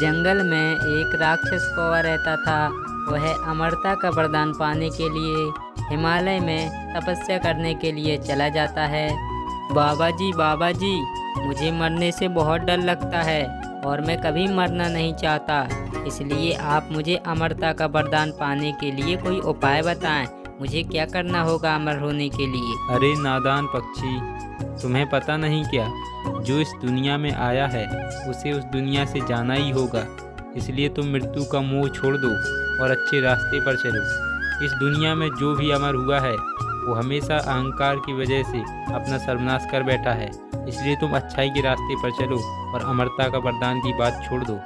जंगल में एक राक्षस कौवा रहता था। वह अमरता का वरदान पाने के लिए हिमालय में तपस्या करने के लिए चला जाता है। बाबा जी, मुझे मरने से बहुत डर लगता है और मैं कभी मरना नहीं चाहता। इसलिए आप मुझे अमरता का वरदान पाने के लिए कोई उपाय बताएं। मुझे क्या करना होगा अमर होने के लिए? अरे नादान पक्षी, तुम्हें पता नहीं क्या? जो इस दुनिया में आया है उसे उस दुनिया से जाना ही होगा। इसलिए तुम मृत्यु का मोह छोड़ दो और अच्छे रास्ते पर चलो। इस दुनिया में जो भी अमर हुआ है वो हमेशा अहंकार की वजह से अपना सर्वनाश कर बैठा है। इसलिए तुम अच्छाई के रास्ते पर चलो और अमरता का वरदान की बात छोड़ दो।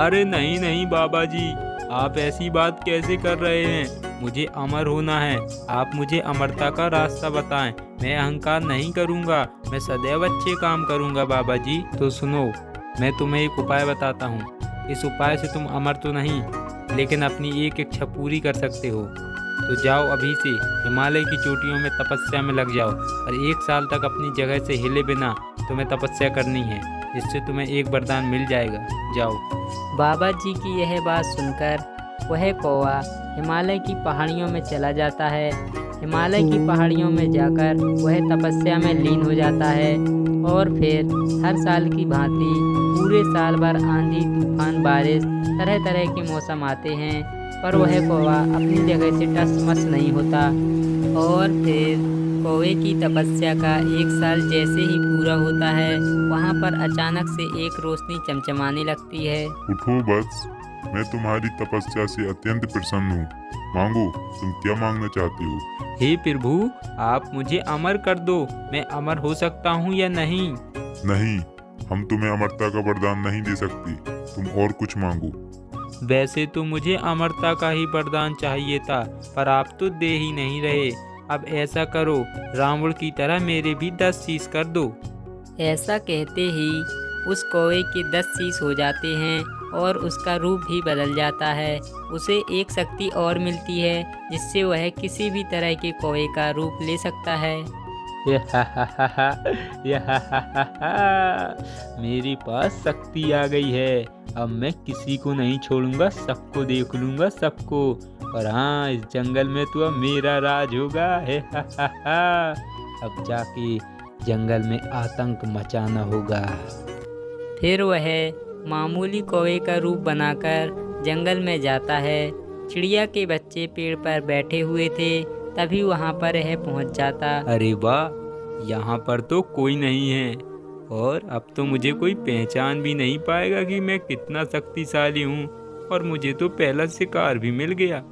अरे नहीं नहीं बाबा जी, आप ऐसी बात कैसे कर रहे हैं? मुझे अमर होना है। आप मुझे अमरता का रास्ता बताएं। मैं अहंकार नहीं करूंगा, मैं सदैव अच्छे काम करूंगा बाबा जी। तो सुनो, मैं तुम्हें एक उपाय बताता हूँ। इस उपाय से तुम अमर तो नहीं, लेकिन अपनी एक इच्छा पूरी कर सकते हो। तो जाओ अभी से हिमालय की चोटियों में तपस्या में लग जाओ और 1 साल तक अपनी जगह से हिले बिना तुम्हें तपस्या करनी है, जिससे तुम्हें एक वरदान मिल जाएगा। जाओ। बाबा जी की यह बात सुनकर वह कौवा हिमालय की पहाड़ियों में चला जाता है। हिमालय की पहाड़ियों में जाकर वह तपस्या में लीन हो जाता है और फिर हर साल की भांति पूरे साल भर आंधी तूफान बारिश तरह तरह के मौसम आते हैं, पर वह कौवा अपनी जगह से टस मस नहीं होता। और फिर कौवे की तपस्या का 1 साल जैसे ही पूरा होता है, वहाँ पर अचानक से एक रोशनी चमचमाने लगती है। उठो वत्स, मैं तुम्हारी तपस्या से अत्यंत प्रसन्न हूँ। मांगो, तुम क्या मांगना चाहते हो? हे प्रभु, आप मुझे अमर कर दो। मैं अमर हो सकता हूँ या नहीं? नहीं, हम तुम्हें अमरता का वरदान नहीं दे सकते। तुम और कुछ मांगो। वैसे तो मुझे अमरता का ही वरदान चाहिए था, पर आप तो दे ही नहीं रहे। अब ऐसा करो, रावण की तरह मेरे भी 10 शीश कर दो। ऐसा कहते ही उस कौवे के 10 शीश हो जाते हैं और उसका रूप भी बदल जाता है। उसे एक शक्ति और मिलती है जिससे वह किसी भी तरह के कौवे का रूप ले सकता है। मेरे पास शक्ति आ गई है। अब मैं किसी को नहीं छोड़ूंगा, सबको देख लूंगा, सबको। और हाँ, इस जंगल में तो अब मेरा राज होगा। अब जाके जंगल में आतंक मचाना होगा। फिर वह मामूली कौवे का रूप बनाकर जंगल में जाता है। चिड़िया के बच्चे पेड़ पर बैठे हुए थे, तभी वहाँ पर यह पहुँच जाता। अरे वाह, यहाँ पर तो कोई नहीं है और अब तो मुझे कोई पहचान भी नहीं पाएगा कि मैं कितना शक्तिशाली हूँ। और मुझे तो पहला शिकार भी मिल गया।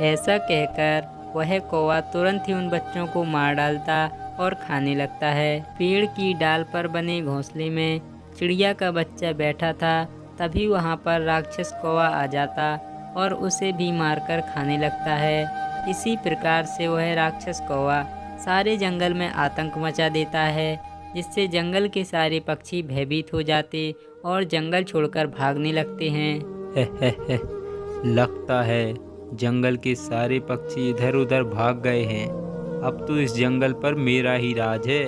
ऐसा कहकर वह कौवा तुरंत ही उन बच्चों को मार डालता और खाने लगता है। पेड़ की डाल पर बने घोंसले में चिड़िया का बच्चा बैठा था, तभी वहाँ पर राक्षस कौवा आ जाता और उसे भी मारकर खाने लगता है। इसी प्रकार से वह राक्षस कौवा सारे जंगल में आतंक मचा देता है, जिससे जंगल के सारे पक्षी भयभीत हो जाते और जंगल छोड़कर भागने लगते हैं। लगता है जंगल के सारे पक्षी इधर उधर भाग गए हैं। अब तो इस जंगल पर मेरा ही राज है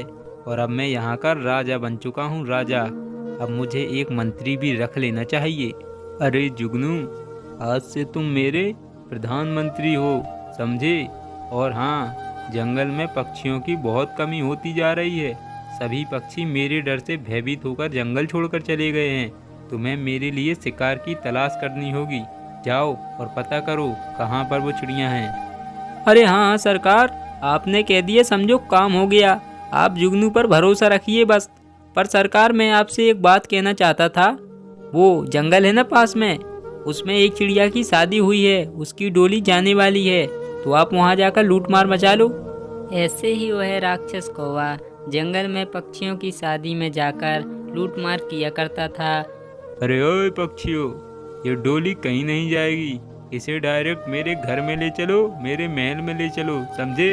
और अब मैं यहाँ का राजा बन चुका हूँ। राजा, अब मुझे एक मंत्री भी रख लेना चाहिए। अरे जुगनू, आज से तुम मेरे प्रधानमंत्री हो, समझे? और हाँ, जंगल में पक्षियों की बहुत कमी होती जा रही है। सभी पक्षी मेरे डर से भयभीत होकर जंगल छोड़कर चले गए हैं। तुम्हें मेरे लिए शिकार की तलाश करनी होगी। जाओ और पता करो कहाँ पर वो चिड़ियाँ हैं। अरे हाँ सरकार, आपने कह दिया, समझो काम हो गया। आप जुगनू पर भरोसा रखिए बस। पर सरकार, मैं आपसे एक बात कहना चाहता था। वो जंगल है ना पास में, उसमें एक चिड़िया की शादी हुई है, उसकी डोली जाने वाली है, तो आप वहाँ जाकर लूट मार मचा लो। ऐसे ही वह राक्षस कौवा जंगल में पक्षियों की शादी में जाकर लूट मार किया करता था। अरे ओए पक्षियों, ये डोली कहीं नहीं जाएगी। इसे डायरेक्ट मेरे घर में ले चलो, मेरे महल में ले चलो, समझे?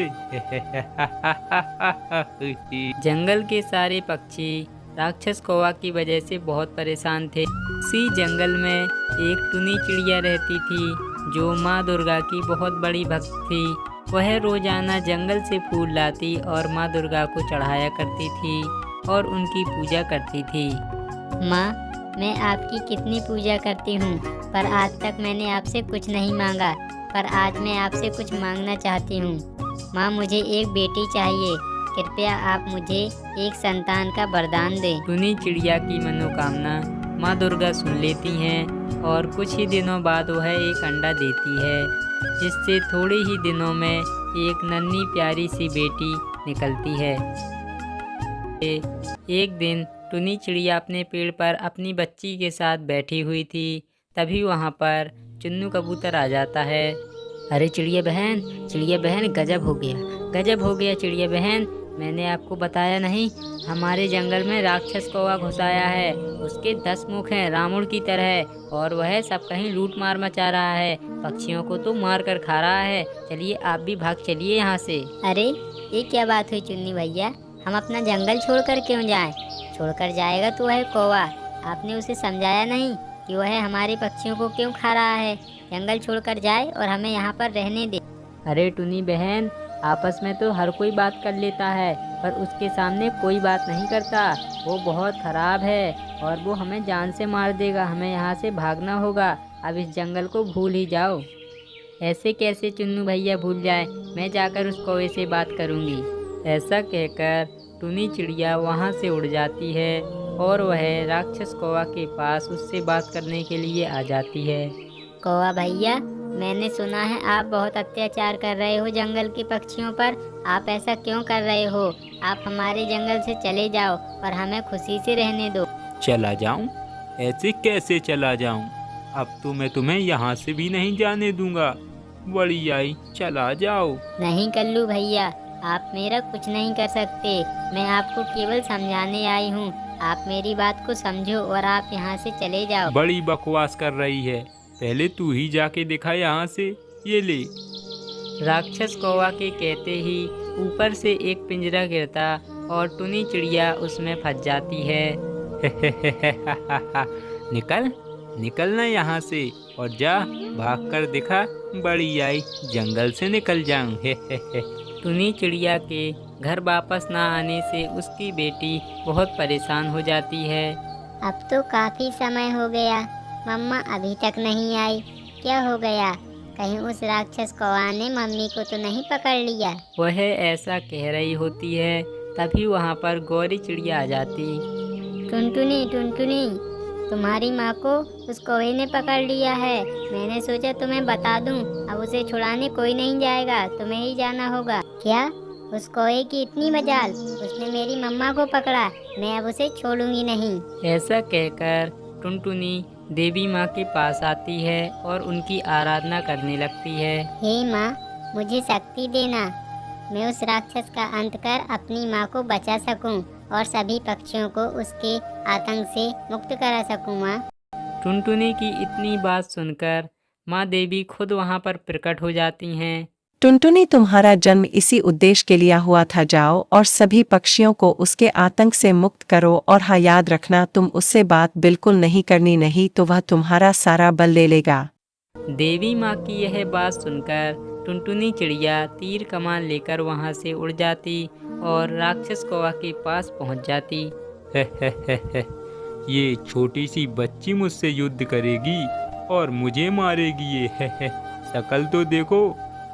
जंगल के सारे पक्षी राक्षस कौवा की वजह से बहुत परेशान थे। उसी जंगल में एक टुनी चिड़िया रहती थी जो माँ दुर्गा की बहुत बड़ी भक्त थी। वह रोजाना जंगल से फूल लाती और माँ दुर्गा को चढ़ाया करती थी और उनकी पूजा करती थी। माँ, मैं आपकी कितनी पूजा करती हूँ, पर आज तक मैंने आपसे कुछ नहीं मांगा, पर आज मैं आपसे कुछ मांगना चाहती हूँ। माँ, मुझे एक बेटी चाहिए, कृपया आप मुझे एक संतान का वरदान दें। टुनी चिड़िया की मनोकामना माँ दुर्गा सुन लेती हैं और कुछ ही दिनों बाद वह एक अंडा देती है, जिससे थोड़े ही दिनों में एक नन्ही प्यारी सी बेटी निकलती है। एक दिन टुनी चिड़िया अपने पेड़ पर अपनी बच्ची के साथ बैठी हुई थी। तभी वहाँ पर चुन्नू कबूतर आ जाता है। अरे चिड़िया बहन, गजब हो गया चिड़िया बहन, मैंने आपको बताया नहीं, हमारे जंगल में राक्षस कौवा घुस आया है। उसके 10 मुख हैं रावण की तरह, और वह सब कहीं लूट मार मचा रहा है, पक्षियों को तो मार कर खा रहा है। चलिए आप भी भाग चलिए यहाँ से। अरे ये क्या बात हुई चुन्नी भैया, हम अपना जंगल छोड़कर क्यों जाएं? छोड़कर जाएगा तो वह कौवा, आपने उसे समझाया नहीं कि वह हमारे पक्षियों को क्यों खा रहा है? जंगल छोड़कर जाए और हमें यहाँ पर रहने दे। अरे टुनी बहन, आपस में तो हर कोई बात कर लेता है, पर उसके सामने कोई बात नहीं करता। वो बहुत खराब है और वो हमें जान से मार देगा। हमें यहाँ से भागना होगा। अब इस जंगल को भूल ही जाओ। ऐसे कैसे चुन्नू भैया भूल जाए, मैं जाकर उस कौवे से बात करूँगी। ऐसा कहकर टुनी चिड़िया वहाँ से उड़ जाती है और वह राक्षस कौवा के पास उससे बात करने के लिए आ जाती है। कौवा भैया, मैंने सुना है आप बहुत अत्याचार कर रहे हो जंगल के पक्षियों पर। आप ऐसा क्यों कर रहे हो? आप हमारे जंगल से चले जाओ और हमें खुशी से रहने दो। चला जाऊं? ऐसे कैसे चला जाऊं? अब तो मैं तुम्हें यहाँ से भी नहीं जाने दूंगा। बड़ी आई, चला जाओ। नहीं कल्लू भैया, आप मेरा कुछ नहीं कर सकते। मैं आपको केवल समझाने आई हूँ। आप मेरी बात को समझो और आप यहाँ से चले जाओ। बड़ी बकवास कर रही है, पहले तू ही जाके दिखा यहाँ से। ये ले। राक्षस कौवा के कहते ही ऊपर से एक पिंजरा गिरता और टुनी चिड़िया उसमें फंस जाती है। निकल ना यहाँ से और जा, भाग कर दिखा। बड़ी आई, जंगल से निकल जाऊं। टुनी चिड़िया के घर वापस ना आने से उसकी बेटी बहुत परेशान हो जाती है। अब तो काफी समय हो गया, मम्मा अभी तक नहीं आई। क्या हो गया? कहीं उस राक्षस कौवा ने मम्मी को तो नहीं पकड़ लिया? वह ऐसा कह रही होती है, तभी वहाँ पर गौरी चिड़िया आ जाती। टुनटुनी, तुम्हारी माँ को उस कौवे ने पकड़ लिया है। मैंने सोचा तुम्हें बता दूं। अब उसे छुड़ाने कोई नहीं जाएगा, तुम्हें ही जाना होगा। क्या? उस कौवे की इतनी मजाल, उसने मेरी मम्मा को पकड़ा। मैं अब उसे छोड़ूंगी नहीं। ऐसा कहकर टुनटुनी देवी माँ के पास आती है और उनकी आराधना करने लगती है। हे माँ, मुझे शक्ति देना, मैं उस राक्षस का अंत कर अपनी माँ को बचा सकूं और सभी पक्षियों को उसके आतंक से मुक्त करा सकूं। माँ। टुनटुनी की इतनी बात सुनकर माँ देवी खुद वहाँ पर प्रकट हो जाती हैं। टुनटुनी, तुम्हारा जन्म इसी उद्देश्य के लिए हुआ था। जाओ और सभी पक्षियों को उसके आतंक से मुक्त करो, और हाँ याद रखना, तुम उससे बात बिल्कुल नहीं करनी, नहीं तो वह तुम्हारा सारा बल ले लेगा। देवी माँ की यह बात सुनकर टुनटुनी चिड़िया तीर कमान लेकर वहाँ से उड़ जाती और राक्षस कौवा के पास पहुँच जाती। ये छोटी सी बच्ची मुझसे युद्ध करेगी और मुझे मारेगी। ये शकल तो देखो,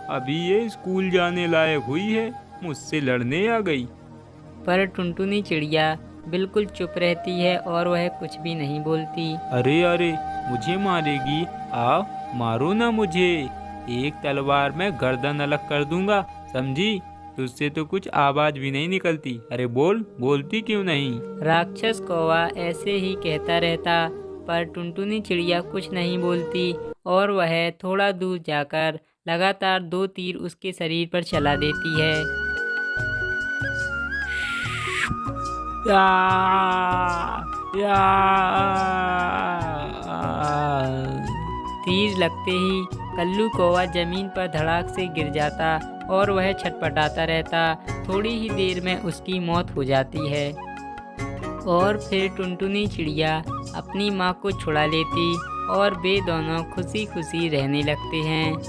अभी ये स्कूल जाने लायक हुई है, मुझसे लड़ने आ गई। पर टुनटुनी चिड़िया बिल्कुल चुप रहती है और वह कुछ भी नहीं बोलती। अरे मुझे मारेगी? आओ, मारो ना मुझे। एक तलवार में गर्दन अलग कर दूंगा, समझी? तुझसे तो कुछ आवाज भी नहीं निकलती। अरे बोलती क्यों नहीं? राक्षस कौवा ऐसे ही कहता रहता, पर टुनटुनी चिड़िया कुछ नहीं बोलती और वह थोड़ा दूर जाकर लगातार 2 तीर उसके शरीर पर चला देती है। तीर लगते ही कल्लू कौवा जमीन पर धड़ाक से गिर जाता और वह छटपटाता रहता। थोड़ी ही देर में उसकी मौत हो जाती है और फिर टुनटुनी चिड़िया अपनी माँ को छुड़ा लेती और वे दोनों खुशी खुशी रहने लगते हैं।